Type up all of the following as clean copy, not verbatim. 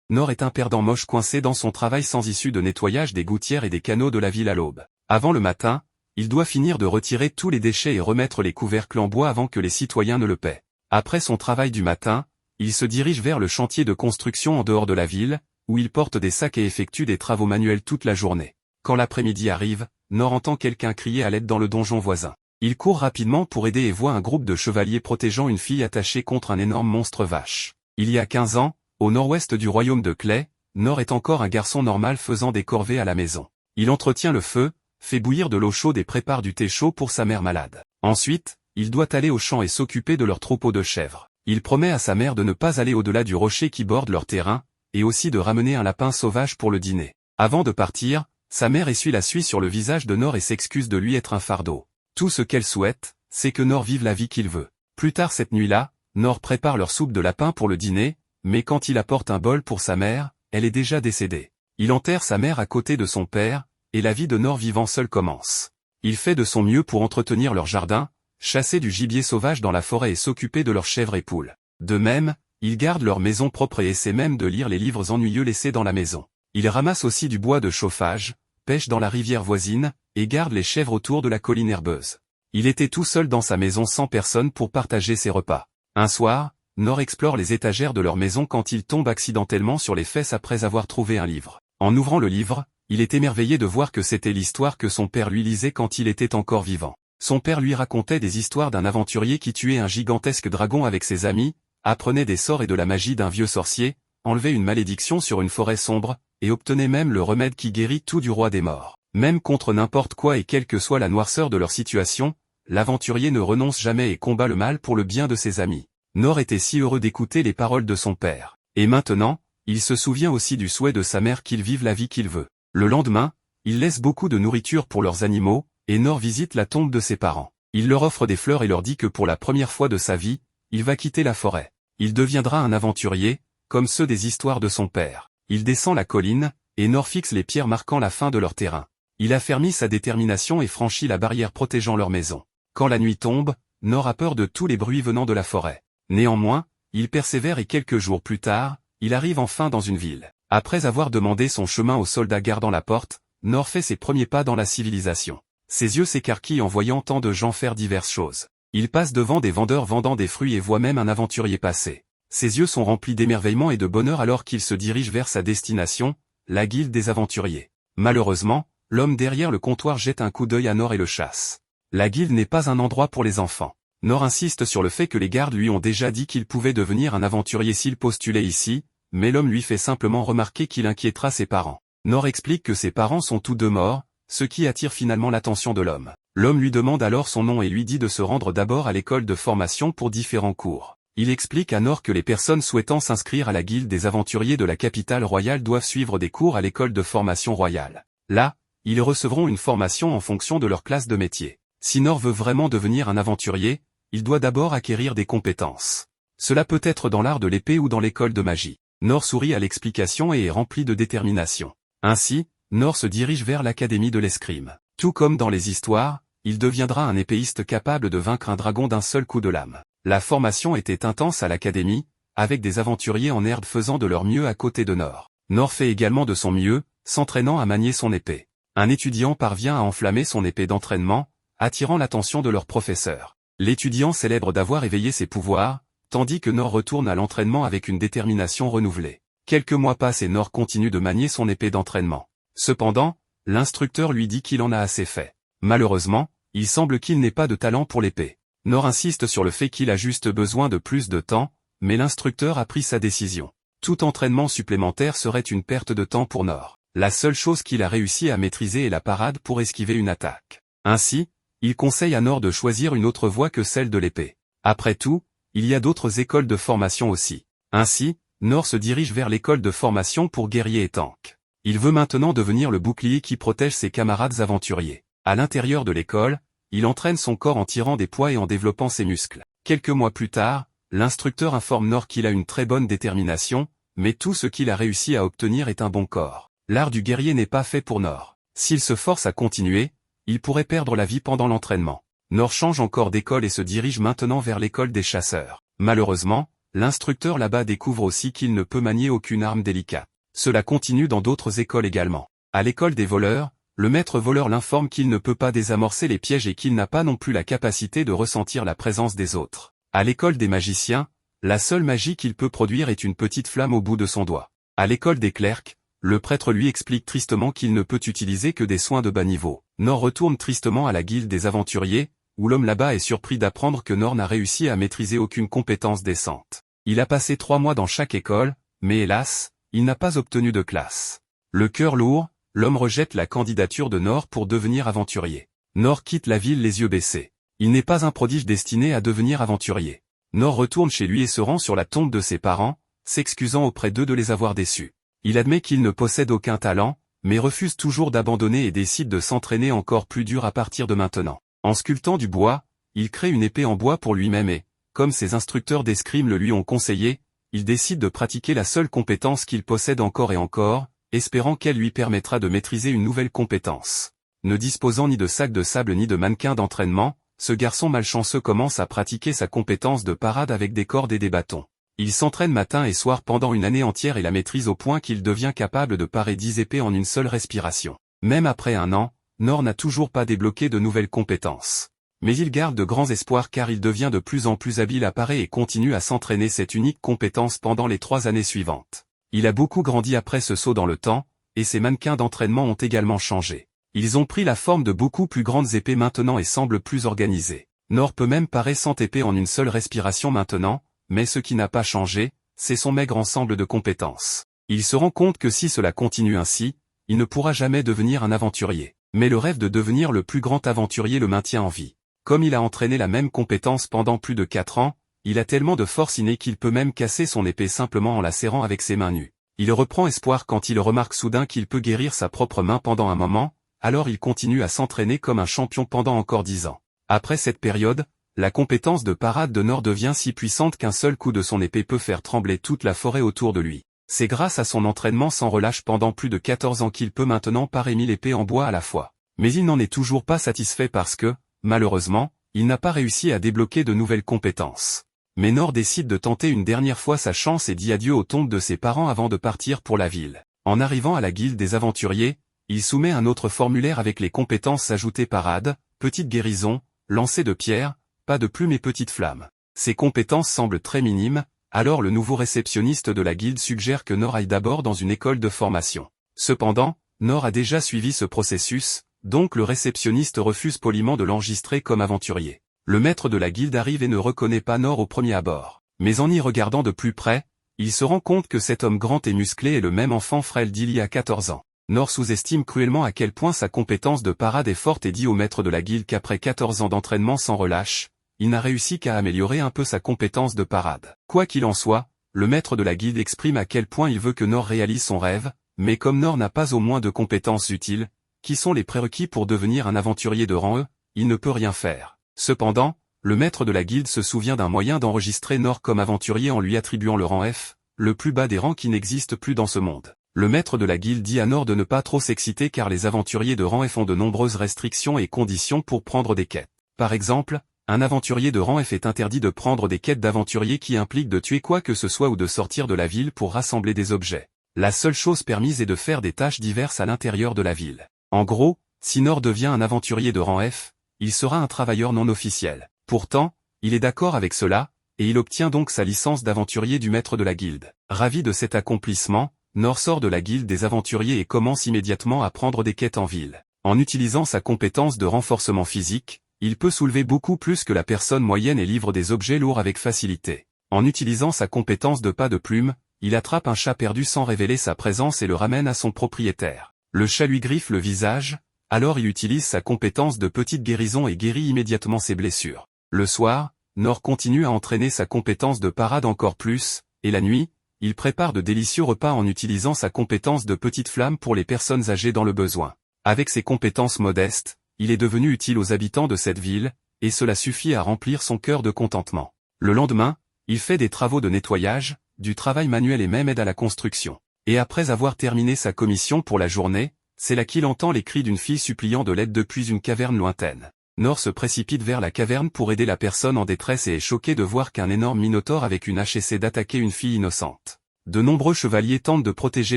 Nord est un perdant moche coincé dans son travail sans issue de nettoyage des gouttières et des canaux de la ville à l'aube. Avant le matin, il doit finir de retirer tous les déchets et remettre les couvercles en bois avant que les citoyens ne le paient. Après son travail du matin, il se dirige vers le chantier de construction en dehors de la ville, où il porte des sacs et effectue des travaux manuels toute la journée. Quand l'après-midi arrive, Nord entend quelqu'un crier à l'aide dans le donjon voisin. Il court rapidement pour aider et voit un groupe de chevaliers protégeant une fille attachée contre un énorme monstre vache. Il y a 15 ans, au nord-ouest du royaume de Clay, Nord est encore un garçon normal faisant des corvées à la maison. Il entretient le feu, fait bouillir de l'eau chaude et prépare du thé chaud pour sa mère malade. Ensuite, il doit aller au champ et s'occuper de leur troupeau de chèvres. Il promet à sa mère de ne pas aller au-delà du rocher qui borde leur terrain, et aussi de ramener un lapin sauvage pour le dîner. Avant de partir, sa mère essuie la suie sur le visage de Nord et s'excuse de lui être un fardeau. Tout ce qu'elle souhaite, c'est que Nord vive la vie qu'il veut. Plus tard cette nuit-là, Nord prépare leur soupe de lapin pour le dîner, mais quand il apporte un bol pour sa mère, elle est déjà décédée. Il enterre sa mère à côté de son père, et la vie de Nord vivant seul commence. Il fait de son mieux pour entretenir leur jardin, chasser du gibier sauvage dans la forêt et s'occuper de leurs chèvres et poules. De même, il garde leur maison propre et essaie même de lire les livres ennuyeux laissés dans la maison. Il ramasse aussi du bois de chauffage, pêche dans la rivière voisine, et garde les chèvres autour de la colline herbeuse. Il était tout seul dans sa maison sans personne pour partager ses repas. Un soir, Nord explore les étagères de leur maison quand il tombe accidentellement sur les fesses après avoir trouvé un livre. En ouvrant le livre, il est émerveillé de voir que c'était l'histoire que son père lui lisait quand il était encore vivant. Son père lui racontait des histoires d'un aventurier qui tuait un gigantesque dragon avec ses amis, apprenait des sorts et de la magie d'un vieux sorcier, enlevait une malédiction sur une forêt sombre, et obtenait même le remède qui guérit tout du roi des morts. Même contre n'importe quoi et quelle que soit la noirceur de leur situation, l'aventurier ne renonce jamais et combat le mal pour le bien de ses amis. Nord était si heureux d'écouter les paroles de son père. Et maintenant, il se souvient aussi du souhait de sa mère qu'il vive la vie qu'il veut. Le lendemain, il laisse beaucoup de nourriture pour leurs animaux, et Nord visite la tombe de ses parents. Il leur offre des fleurs et leur dit que pour la première fois de sa vie, il va quitter la forêt. Il deviendra un aventurier, comme ceux des histoires de son père. Il descend la colline, et Nord fixe les pierres marquant la fin de leur terrain. Il affermit sa détermination et franchit la barrière protégeant leur maison. Quand la nuit tombe, Nord a peur de tous les bruits venant de la forêt. Néanmoins, il persévère et quelques jours plus tard, il arrive enfin dans une ville. Après avoir demandé son chemin aux soldats gardant la porte, Nord fait ses premiers pas dans la civilisation. Ses yeux s'écarquillent en voyant tant de gens faire diverses choses. Il passe devant des vendeurs vendant des fruits et voit même un aventurier passer. Ses yeux sont remplis d'émerveillement et de bonheur alors qu'il se dirige vers sa destination, la guilde des aventuriers. Malheureusement, l'homme derrière le comptoir jette un coup d'œil à Nord et le chasse. La guilde n'est pas un endroit pour les enfants. Nord insiste sur le fait que les gardes lui ont déjà dit qu'il pouvait devenir un aventurier s'il postulait ici, mais l'homme lui fait simplement remarquer qu'il inquiétera ses parents. Nord explique que ses parents sont tous deux morts, ce qui attire finalement l'attention de l'homme. L'homme lui demande alors son nom et lui dit de se rendre d'abord à l'école de formation pour différents cours. Il explique à Nord que les personnes souhaitant s'inscrire à la guilde des aventuriers de la capitale royale doivent suivre des cours à l'école de formation royale. Là, ils recevront une formation en fonction de leur classe de métier. Si Nord veut vraiment devenir un aventurier, il doit d'abord acquérir des compétences. Cela peut être dans l'art de l'épée ou dans l'école de magie. Nord sourit à l'explication et est rempli de détermination. Ainsi, Nord se dirige vers l'académie de l'escrime. Tout comme dans les histoires, il deviendra un épéiste capable de vaincre un dragon d'un seul coup de lame. La formation était intense à l'académie, avec des aventuriers en herbe faisant de leur mieux à côté de Nord. Nord fait également de son mieux, s'entraînant à manier son épée. Un étudiant parvient à enflammer son épée d'entraînement, attirant l'attention de leur professeur. L'étudiant célèbre d'avoir éveillé ses pouvoirs, tandis que Nord retourne à l'entraînement avec une détermination renouvelée. Quelques mois passent et Nord continue de manier son épée d'entraînement. Cependant, l'instructeur lui dit qu'il en a assez fait. Malheureusement, il semble qu'il n'ait pas de talent pour l'épée. Nord insiste sur le fait qu'il a juste besoin de plus de temps, mais l'instructeur a pris sa décision. Tout entraînement supplémentaire serait une perte de temps pour Nord. La seule chose qu'il a réussi à maîtriser est la parade pour esquiver une attaque. Ainsi, il conseille à Nord de choisir une autre voie que celle de l'épée. Après tout, il y a d'autres écoles de formation aussi. Ainsi, Nord se dirige vers l'école de formation pour guerriers et tanks. Il veut maintenant devenir le bouclier qui protège ses camarades aventuriers. À l'intérieur de l'école, il entraîne son corps en tirant des poids et en développant ses muscles. Quelques mois plus tard, l'instructeur informe Nord qu'il a une très bonne détermination, mais tout ce qu'il a réussi à obtenir est un bon corps. L'art du guerrier n'est pas fait pour Nord. S'il se force à continuer, il pourrait perdre la vie pendant l'entraînement. Nord change encore d'école et se dirige maintenant vers l'école des chasseurs. Malheureusement, l'instructeur là-bas découvre aussi qu'il ne peut manier aucune arme délicate. Cela continue dans d'autres écoles également. À l'école des voleurs, le maître voleur l'informe qu'il ne peut pas désamorcer les pièges et qu'il n'a pas non plus la capacité de ressentir la présence des autres. À l'école des magiciens, la seule magie qu'il peut produire est une petite flamme au bout de son doigt. À l'école des clercs, le prêtre lui explique tristement qu'il ne peut utiliser que des soins de bas niveau. Nor retourne tristement à la guilde des aventuriers, où l'homme là-bas est surpris d'apprendre que Nor n'a réussi à maîtriser aucune compétence décente. Il a passé 3 mois dans chaque école, mais hélas, il n'a pas obtenu de classe. Le cœur lourd, l'homme rejette la candidature de Nor pour devenir aventurier. Nor quitte la ville les yeux baissés. Il n'est pas un prodige destiné à devenir aventurier. Nor retourne chez lui et se rend sur la tombe de ses parents, s'excusant auprès d'eux de les avoir déçus. Il admet qu'il ne possède aucun talent, mais refuse toujours d'abandonner et décide de s'entraîner encore plus dur à partir de maintenant. En sculptant du bois, il crée une épée en bois pour lui-même et, comme ses instructeurs d'escrime le lui ont conseillé, il décide de pratiquer la seule compétence qu'il possède encore et encore, espérant qu'elle lui permettra de maîtriser une nouvelle compétence. Ne disposant ni de sac de sable ni de mannequin d'entraînement, ce garçon malchanceux commence à pratiquer sa compétence de parade avec des cordes et des bâtons. Il s'entraîne matin et soir pendant une année entière et la maîtrise au point qu'il devient capable de parer 10 épées en une seule respiration. Même après un an, Nor n'a toujours pas débloqué de nouvelles compétences. Mais il garde de grands espoirs car il devient de plus en plus habile à parer et continue à s'entraîner cette unique compétence pendant les 3 années suivantes. Il a beaucoup grandi après ce saut dans le temps, et ses mannequins d'entraînement ont également changé. Ils ont pris la forme de beaucoup plus grandes épées maintenant et semblent plus organisés. Nor peut même parer 100 épées en une seule respiration maintenant, mais ce qui n'a pas changé, c'est son maigre ensemble de compétences. Il se rend compte que si cela continue ainsi, il ne pourra jamais devenir un aventurier. Mais le rêve de devenir le plus grand aventurier le maintient en vie. Comme il a entraîné la même compétence pendant plus de 4 ans, il a tellement de force innée qu'il peut même casser son épée simplement en la serrant avec ses mains nues. Il reprend espoir quand il remarque soudain qu'il peut guérir sa propre main pendant un moment, alors il continue à s'entraîner comme un champion pendant encore 10 ans. Après cette période, la compétence de parade de Nor devient si puissante qu'un seul coup de son épée peut faire trembler toute la forêt autour de lui. C'est grâce à son entraînement sans relâche pendant plus de 14 ans qu'il peut maintenant parer 1000 épées en bois à la fois. Mais il n'en est toujours pas satisfait parce que, malheureusement, il n'a pas réussi à débloquer de nouvelles compétences. Mais Nor décide de tenter une dernière fois sa chance et dit adieu aux tombes de ses parents avant de partir pour la ville. En arrivant à la guilde des aventuriers, il soumet un autre formulaire avec les compétences ajoutées parade, petite guérison, lancer de pierre, pas de plume et petite flamme. Ces compétences semblent très minimes, alors le nouveau réceptionniste de la guilde suggère que Nor aille d'abord dans une école de formation. Cependant, Nor a déjà suivi ce processus, donc le réceptionniste refuse poliment de l'enregistrer comme aventurier. Le maître de la guilde arrive et ne reconnaît pas Nor au premier abord. Mais en y regardant de plus près, il se rend compte que cet homme grand et musclé est le même enfant frêle d'il y a 14 ans. Nor sous-estime cruellement à quel point sa compétence de parade est forte et dit au maître de la guilde qu'après 14 ans d'entraînement sans relâche, il n'a réussi qu'à améliorer un peu sa compétence de parade. Quoi qu'il en soit, le maître de la guilde exprime à quel point il veut que Nor réalise son rêve, mais comme Nor n'a pas au moins de compétences utiles, qui sont les prérequis pour devenir un aventurier de rang E, il ne peut rien faire. Cependant, le maître de la guilde se souvient d'un moyen d'enregistrer Nor comme aventurier en lui attribuant le rang F, le plus bas des rangs qui n'existe plus dans ce monde. Le maître de la guilde dit à Nor de ne pas trop s'exciter car les aventuriers de rang F ont de nombreuses restrictions et conditions pour prendre des quêtes. Par exemple, un aventurier de rang F est interdit de prendre des quêtes d'aventuriers qui impliquent de tuer quoi que ce soit ou de sortir de la ville pour rassembler des objets. La seule chose permise est de faire des tâches diverses à l'intérieur de la ville. En gros, si Nor devient un aventurier de rang F, il sera un travailleur non officiel. Pourtant, il est d'accord avec cela, et il obtient donc sa licence d'aventurier du maître de la guilde. Ravi de cet accomplissement, Nor sort de la guilde des aventuriers et commence immédiatement à prendre des quêtes en ville. En utilisant sa compétence de renforcement physique, il peut soulever beaucoup plus que la personne moyenne et livre des objets lourds avec facilité. En utilisant sa compétence de pas de plume, il attrape un chat perdu sans révéler sa présence et le ramène à son propriétaire. Le chat lui griffe le visage, alors il utilise sa compétence de petite guérison et guérit immédiatement ses blessures. Le soir, Nor continue à entraîner sa compétence de parade encore plus, et la nuit, il prépare de délicieux repas en utilisant sa compétence de petite flamme pour les personnes âgées dans le besoin. Avec ses compétences modestes, il est devenu utile aux habitants de cette ville, et cela suffit à remplir son cœur de contentement. Le lendemain, il fait des travaux de nettoyage, du travail manuel et même aide à la construction. Et après avoir terminé sa commission pour la journée, c'est là qu'il entend les cris d'une fille suppliant de l'aide depuis une caverne lointaine. Nor se précipite vers la caverne pour aider la personne en détresse et est choqué de voir qu'un énorme minotaure avec une hache essaie d'attaquer une fille innocente. De nombreux chevaliers tentent de protéger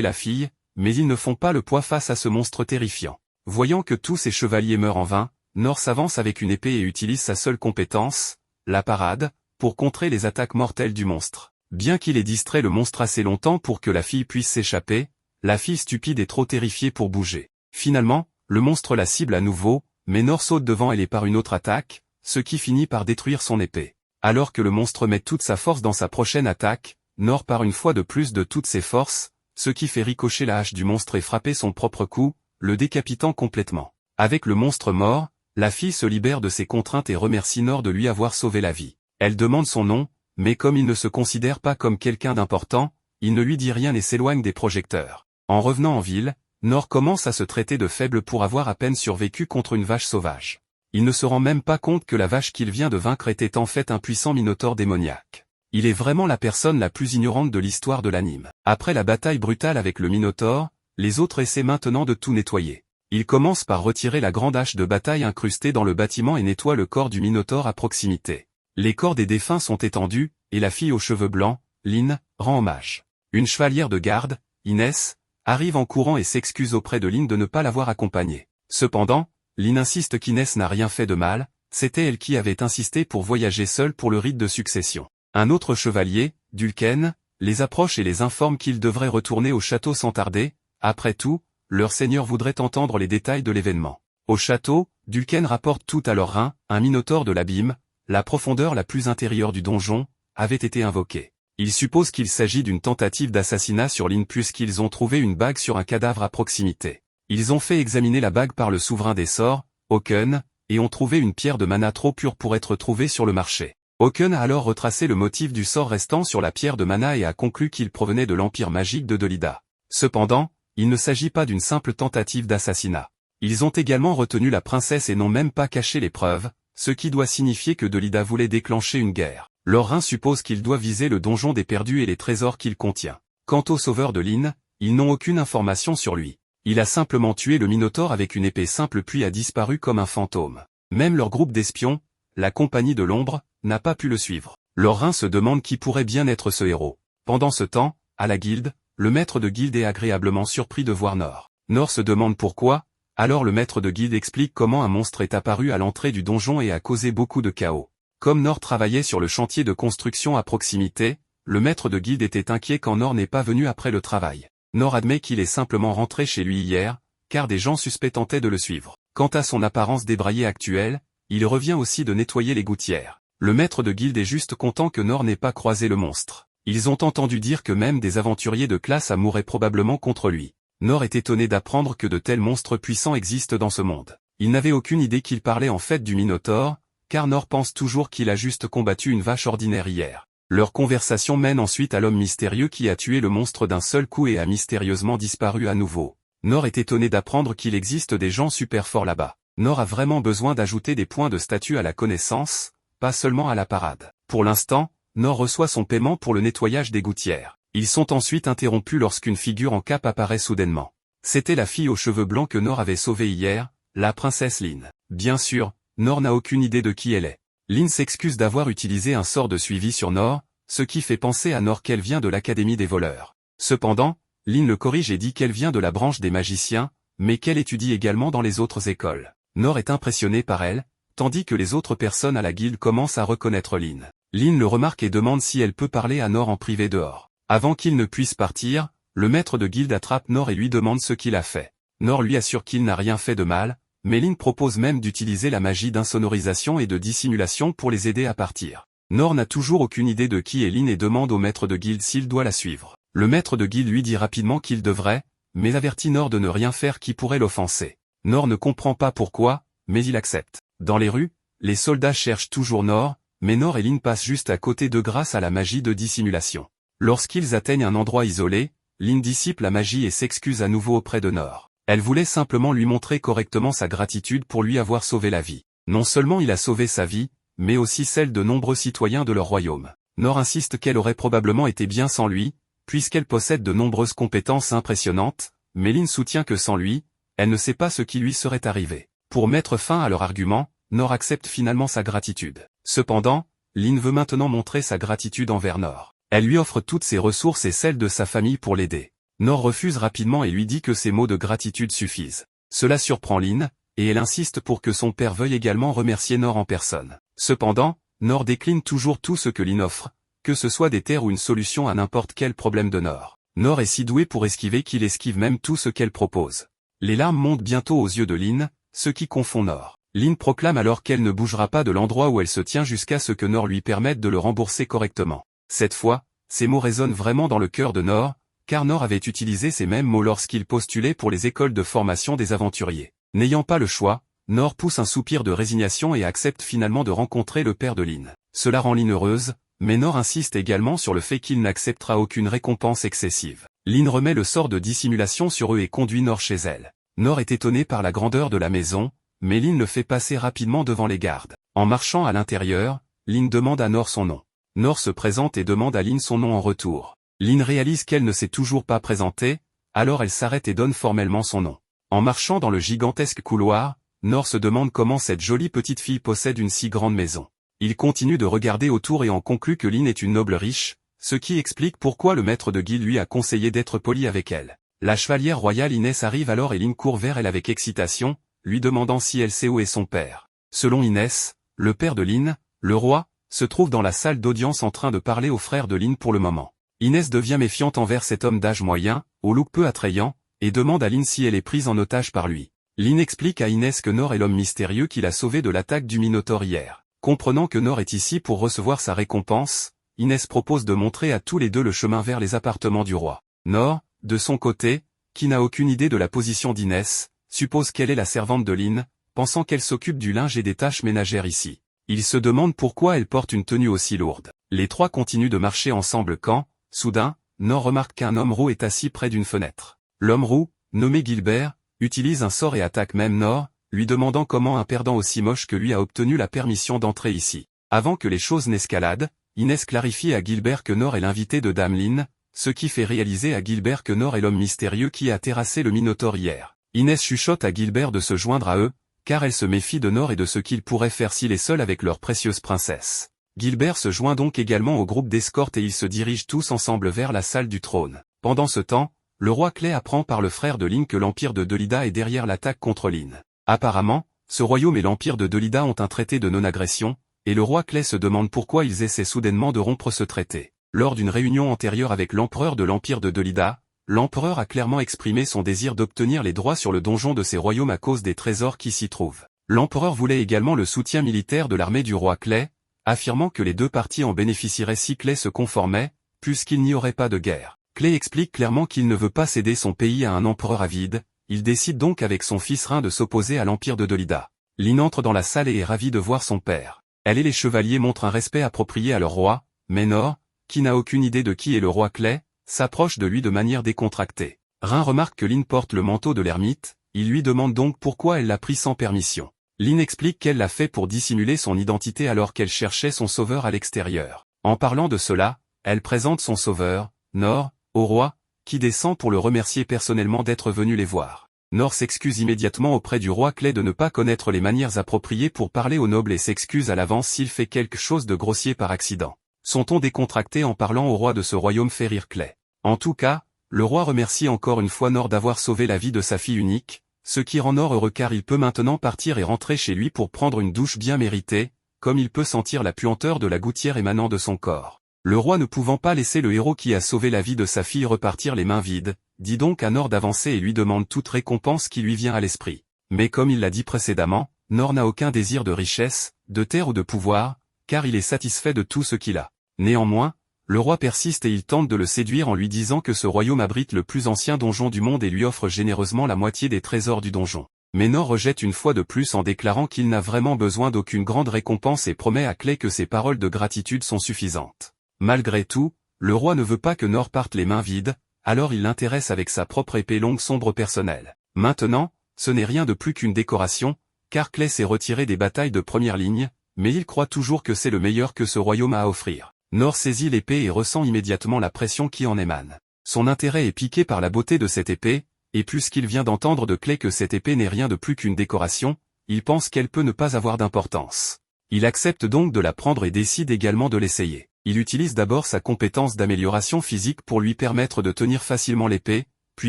la fille, mais ils ne font pas le poids face à ce monstre terrifiant. Voyant que tous ces chevaliers meurent en vain, Nor s'avance avec une épée et utilise sa seule compétence, la parade, pour contrer les attaques mortelles du monstre. Bien qu'il ait distrait le monstre assez longtemps pour que la fille puisse s'échapper, la fille stupide est trop terrifiée pour bouger. Finalement, le monstre la cible à nouveau, mais Nor saute devant elle et par une autre attaque, ce qui finit par détruire son épée. Alors que le monstre met toute sa force dans sa prochaine attaque, Nor part une fois de plus de toutes ses forces, ce qui fait ricocher la hache du monstre et frapper son propre coup, le décapitant complètement. Avec le monstre mort, la fille se libère de ses contraintes et remercie Nor de lui avoir sauvé la vie. Elle demande son nom, mais comme il ne se considère pas comme quelqu'un d'important, il ne lui dit rien et s'éloigne des projecteurs. En revenant en ville, Nor commence à se traiter de faible pour avoir à peine survécu contre une vache sauvage. Il ne se rend même pas compte que la vache qu'il vient de vaincre était en fait un puissant minotaure démoniaque. Il est vraiment la personne la plus ignorante de l'histoire de l'anime. Après la bataille brutale avec le minotaure, les autres essaient maintenant de tout nettoyer. Ils commencent par retirer la grande hache de bataille incrustée dans le bâtiment et nettoient le corps du minotaure à proximité. Les corps des défunts sont étendus, et la fille aux cheveux blancs, Lynn, rend hommage. Une chevalière de garde, Inès, arrive en courant et s'excuse auprès de Lynn de ne pas l'avoir accompagnée. Cependant, Lynn insiste qu'Inès n'a rien fait de mal, c'était elle qui avait insisté pour voyager seule pour le rite de succession. Un autre chevalier, Dulken, les approche et les informe qu'ils devraient retourner au château sans tarder. Après tout, leur seigneur voudrait entendre les détails de l'événement. Au château, Dulken rapporte tout à leur rein, un minotaure de l'abîme, la profondeur la plus intérieure du donjon, avait été invoqué. Ils supposent qu'il s'agit d'une tentative d'assassinat sur Lynn puisqu'ils ont trouvé une bague sur un cadavre à proximité. Ils ont fait examiner la bague par le souverain des sorts, Oken, et ont trouvé une pierre de mana trop pure pour être trouvée sur le marché. Oken a alors retracé le motif du sort restant sur la pierre de mana et a conclu qu'il provenait de l'empire magique de Dolida. Cependant, il ne s'agit pas d'une simple tentative d'assassinat. Ils ont également retenu la princesse et n'ont même pas caché les preuves, ce qui doit signifier que Dolida voulait déclencher une guerre. Leur rein suppose qu'il doit viser le donjon des perdus et les trésors qu'il contient. Quant au sauveur de Lynn, ils n'ont aucune information sur lui. Il a simplement tué le minotaure avec une épée simple puis a disparu comme un fantôme. Même leur groupe d'espions, la Compagnie de l'Ombre, n'a pas pu le suivre. Leur rein se demande qui pourrait bien être ce héros. Pendant ce temps, à la guilde, le maître de guilde est agréablement surpris de voir Nor. Nor se demande pourquoi, alors le maître de guilde explique comment un monstre est apparu à l'entrée du donjon et a causé beaucoup de chaos. Comme Nor travaillait sur le chantier de construction à proximité, le maître de guilde était inquiet quand Nor n'est pas venu après le travail. Nor admet qu'il est simplement rentré chez lui hier, car des gens suspects tentaient de le suivre. Quant à son apparence débraillée actuelle, il revient aussi de nettoyer les gouttières. Le maître de guilde est juste content que Nor n'ait pas croisé le monstre. Ils ont entendu dire que même des aventuriers de classe A mourraient probablement contre lui. Nor est étonné d'apprendre que de tels monstres puissants existent dans ce monde. Il n'avait aucune idée qu'il parlait en fait du Minotaure, car Nor pense toujours qu'il a juste combattu une vache ordinaire hier. Leur conversation mène ensuite à l'homme mystérieux qui a tué le monstre d'un seul coup et a mystérieusement disparu à nouveau. Nor est étonné d'apprendre qu'il existe des gens super forts là-bas. Nor a vraiment besoin d'ajouter des points de statut à la connaissance, pas seulement à la parade. Pour l'instant, Nor reçoit son paiement pour le nettoyage des gouttières. Ils sont ensuite interrompus lorsqu'une figure en cape apparaît soudainement. C'était la fille aux cheveux blancs que Nor avait sauvée hier, la princesse Lynn. Bien sûr, Nor n'a aucune idée de qui elle est. Lynn s'excuse d'avoir utilisé un sort de suivi sur Nor, ce qui fait penser à Nor qu'elle vient de l'Académie des voleurs. Cependant, Lynn le corrige et dit qu'elle vient de la branche des magiciens, mais qu'elle étudie également dans les autres écoles. Nor est impressionné par elle, tandis que les autres personnes à la guilde commencent à reconnaître Lynn. Lynn le remarque et demande si elle peut parler à Nor en privé dehors. Avant qu'il ne puisse partir, le maître de guilde attrape Nor et lui demande ce qu'il a fait. Nor lui assure qu'il n'a rien fait de mal, mais Lynn propose même d'utiliser la magie d'insonorisation et de dissimulation pour les aider à partir. Nor n'a toujours aucune idée de qui est Lynn et demande au maître de guilde s'il doit la suivre. Le maître de guilde lui dit rapidement qu'il devrait, mais avertit Nor de ne rien faire qui pourrait l'offenser. Nor ne comprend pas pourquoi, mais il accepte. Dans les rues, les soldats cherchent toujours Nor, mais Nor et Lynn passent juste à côté d'eux grâce à la magie de dissimulation. Lorsqu'ils atteignent un endroit isolé, Lynn dissipe la magie et s'excuse à nouveau auprès de Nor. Elle voulait simplement lui montrer correctement sa gratitude pour lui avoir sauvé la vie. Non seulement il a sauvé sa vie, mais aussi celle de nombreux citoyens de leur royaume. Nor insiste qu'elle aurait probablement été bien sans lui, puisqu'elle possède de nombreuses compétences impressionnantes, mais Lynn soutient que sans lui, elle ne sait pas ce qui lui serait arrivé. Pour mettre fin à leur argument, Nor accepte finalement sa gratitude. Cependant, Lin veut maintenant montrer sa gratitude envers Nor. Elle lui offre toutes ses ressources et celles de sa famille pour l'aider. Nor refuse rapidement et lui dit que ses mots de gratitude suffisent. Cela surprend Lin, et elle insiste pour que son père veuille également remercier Nor en personne. Cependant, Nor décline toujours tout ce que Lin offre, que ce soit des terres ou une solution à n'importe quel problème de Nor. Nor est si doué pour esquiver qu'il esquive même tout ce qu'elle propose. Les larmes montent bientôt aux yeux de Lin, ce qui confond Nor. Lin proclame alors qu'elle ne bougera pas de l'endroit où elle se tient jusqu'à ce que Nor lui permette de le rembourser correctement. Cette fois, ces mots résonnent vraiment dans le cœur de Nor, car Nor avait utilisé ces mêmes mots lorsqu'il postulait pour les écoles de formation des aventuriers. N'ayant pas le choix, Nor pousse un soupir de résignation et accepte finalement de rencontrer le père de Lin. Cela rend Lin heureuse, mais Nor insiste également sur le fait qu'il n'acceptera aucune récompense excessive. Lin remet le sort de dissimulation sur eux et conduit Nor chez elle. Nor est étonné par la grandeur de la maison, mais Lin le fait passer rapidement devant les gardes. En marchant à l'intérieur, Lin demande à Nor son nom. Nor se présente et demande à Lin son nom en retour. Lin réalise qu'elle ne s'est toujours pas présentée, alors elle s'arrête et donne formellement son nom. En marchant dans le gigantesque couloir, Nor se demande comment cette jolie petite fille possède une si grande maison. Il continue de regarder autour et en conclut que Lin est une noble riche, ce qui explique pourquoi le maître de guilde lui a conseillé d'être poli avec elle. La chevalière royale Inès arrive alors et Lin court vers elle avec excitation, lui demandant si elle sait où est son père. Selon Inès, le père de Lin, le roi, se trouve dans la salle d'audience en train de parler au frère de Lin pour le moment. Inès devient méfiante envers cet homme d'âge moyen, au look peu attrayant, et demande à Lin si elle est prise en otage par lui. Lin explique à Inès que Nor est l'homme mystérieux qui l'a sauvé de l'attaque du Minotaure hier. Comprenant que Nor est ici pour recevoir sa récompense, Inès propose de montrer à tous les deux le chemin vers les appartements du roi. Nor, de son côté, qui n'a aucune idée de la position d'Inès, suppose qu'elle est la servante de Lin, pensant qu'elle s'occupe du linge et des tâches ménagères ici. Il se demande pourquoi elle porte une tenue aussi lourde. Les trois continuent de marcher ensemble quand, soudain, Nor remarque qu'un homme roux est assis près d'une fenêtre. L'homme roux, nommé Gilbert, utilise un sort et attaque même Nor, lui demandant comment un perdant aussi moche que lui a obtenu la permission d'entrer ici. Avant que les choses n'escaladent, Inès clarifie à Gilbert que Nor est l'invité de Dame Lin, ce qui fait réaliser à Gilbert que Nor est l'homme mystérieux qui a terrassé le Minotaure hier. Inès chuchote à Gilbert de se joindre à eux, car elle se méfie de Nor et de ce qu'il pourrait faire s'il est seul avec leur précieuse princesse. Gilbert se joint donc également au groupe d'escorte et ils se dirigent tous ensemble vers la salle du trône. Pendant ce temps, le roi Clay apprend par le frère de Lin que l'empire de Delida est derrière l'attaque contre Lin. Apparemment, ce royaume et l'empire de Delida ont un traité de non-agression, et le roi Clay se demande pourquoi ils essaient soudainement de rompre ce traité. Lors d'une réunion antérieure avec l'empereur de l'empire de Delida, l'empereur a clairement exprimé son désir d'obtenir les droits sur le donjon de ces royaumes à cause des trésors qui s'y trouvent. L'empereur voulait également le soutien militaire de l'armée du roi Clay, affirmant que les deux parties en bénéficieraient si Clay se conformait, puisqu'il n'y aurait pas de guerre. Clay explique clairement qu'il ne veut pas céder son pays à un empereur avide, il décide donc avec son fils Rhin de s'opposer à l'empire de Delida. Lin entre dans la salle et est ravie de voir son père. Elle et les chevaliers montrent un respect approprié à leur roi, mais Nor, qui n'a aucune idée de qui est le roi Clay, s'approche de lui de manière décontractée. Rhin remarque que Lin porte le manteau de l'ermite, il lui demande donc pourquoi elle l'a pris sans permission. Lin explique qu'elle l'a fait pour dissimuler son identité alors qu'elle cherchait son sauveur à l'extérieur. En parlant de cela, elle présente son sauveur, Nor, au roi, qui descend pour le remercier personnellement d'être venu les voir. Nor s'excuse immédiatement auprès du roi Clay de ne pas connaître les manières appropriées pour parler aux nobles et s'excuse à l'avance s'il fait quelque chose de grossier par accident. Son ton décontracté en parlant au roi de ce royaume fait rire Clay. En tout cas, le roi remercie encore une fois Nor d'avoir sauvé la vie de sa fille unique, ce qui rend Nor heureux car il peut maintenant partir et rentrer chez lui pour prendre une douche bien méritée, comme il peut sentir la puanteur de la gouttière émanant de son corps. Le roi ne pouvant pas laisser le héros qui a sauvé la vie de sa fille repartir les mains vides, dit donc à Nor d'avancer et lui demande toute récompense qui lui vient à l'esprit. Mais comme il l'a dit précédemment, Nor n'a aucun désir de richesse, de terre ou de pouvoir, car il est satisfait de tout ce qu'il a. Néanmoins, le roi persiste et il tente de le séduire en lui disant que ce royaume abrite le plus ancien donjon du monde et lui offre généreusement la moitié des trésors du donjon. Mais Nor rejette une fois de plus en déclarant qu'il n'a vraiment besoin d'aucune grande récompense et promet à Clay que ses paroles de gratitude sont suffisantes. Malgré tout, le roi ne veut pas que Nor parte les mains vides, alors il l'intéresse avec sa propre épée longue sombre personnelle. Maintenant, ce n'est rien de plus qu'une décoration, car Clay s'est retiré des batailles de première ligne, mais il croit toujours que c'est le meilleur que ce royaume a à offrir. Nor saisit l'épée et ressent immédiatement la pression qui en émane. Son intérêt est piqué par la beauté de cette épée, et puisqu'il vient d'entendre de Clay que cette épée n'est rien de plus qu'une décoration, il pense qu'elle peut ne pas avoir d'importance. Il accepte donc de la prendre et décide également de l'essayer. Il utilise d'abord sa compétence d'amélioration physique pour lui permettre de tenir facilement l'épée, puis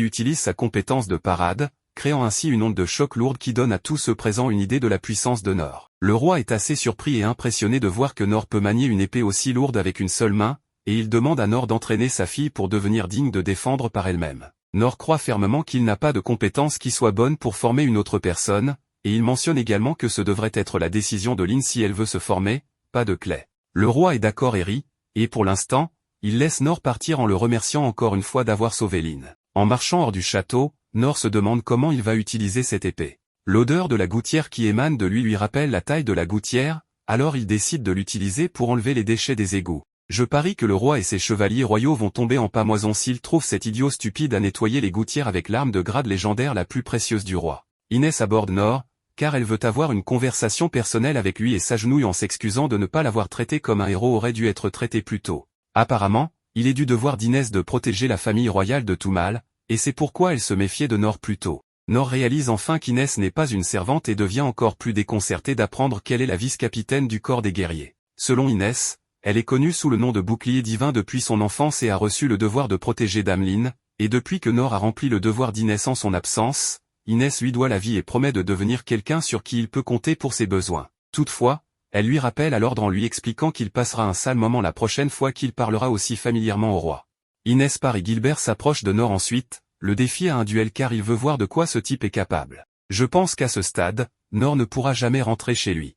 utilise sa compétence de parade, créant ainsi une onde de choc lourde qui donne à tous ceux présents une idée de la puissance de Nor. Le roi est assez surpris et impressionné de voir que Nor peut manier une épée aussi lourde avec une seule main, et il demande à Nor d'entraîner sa fille pour devenir digne de défendre par elle-même. Nor croit fermement qu'il n'a pas de compétence qui soit bonne pour former une autre personne, et il mentionne également que ce devrait être la décision de Lyn si elle veut se former, pas de Clay. Le roi est d'accord et rit, et pour l'instant, il laisse Nor partir en le remerciant encore une fois d'avoir sauvé Lyn. En marchant hors du château, Nor se demande comment il va utiliser cette épée. L'odeur de la gouttière qui émane de lui rappelle la taille de la gouttière, alors il décide de l'utiliser pour enlever les déchets des égouts. Je parie que le roi et ses chevaliers royaux vont tomber en pâmoison s'ils trouvent cet idiot stupide à nettoyer les gouttières avec l'arme de grade légendaire la plus précieuse du roi. Inès aborde Nor, car elle veut avoir une conversation personnelle avec lui et s'agenouille en s'excusant de ne pas l'avoir traité comme un héros aurait dû être traité plus tôt. Apparemment, il est du devoir d'Inès de protéger la famille royale de tout mal, et c'est pourquoi elle se méfiait de Nor plus tôt. Nor réalise enfin qu'Inès n'est pas une servante et devient encore plus déconcertée d'apprendre qu'elle est la vice-capitaine du corps des guerriers. Selon Inès, elle est connue sous le nom de bouclier divin depuis son enfance et a reçu le devoir de protéger Dame Lyn, et depuis que Nor a rempli le devoir d'Inès en son absence, Inès lui doit la vie et promet de devenir quelqu'un sur qui il peut compter pour ses besoins. Toutefois, elle lui rappelle à l'ordre en lui expliquant qu'il passera un sale moment la prochaine fois qu'il parlera aussi familièrement au roi. Inès part et Gilbert s'approche de Nor ensuite, le défie à un duel car il veut voir de quoi ce type est capable. Je pense qu'à ce stade, Nor ne pourra jamais rentrer chez lui.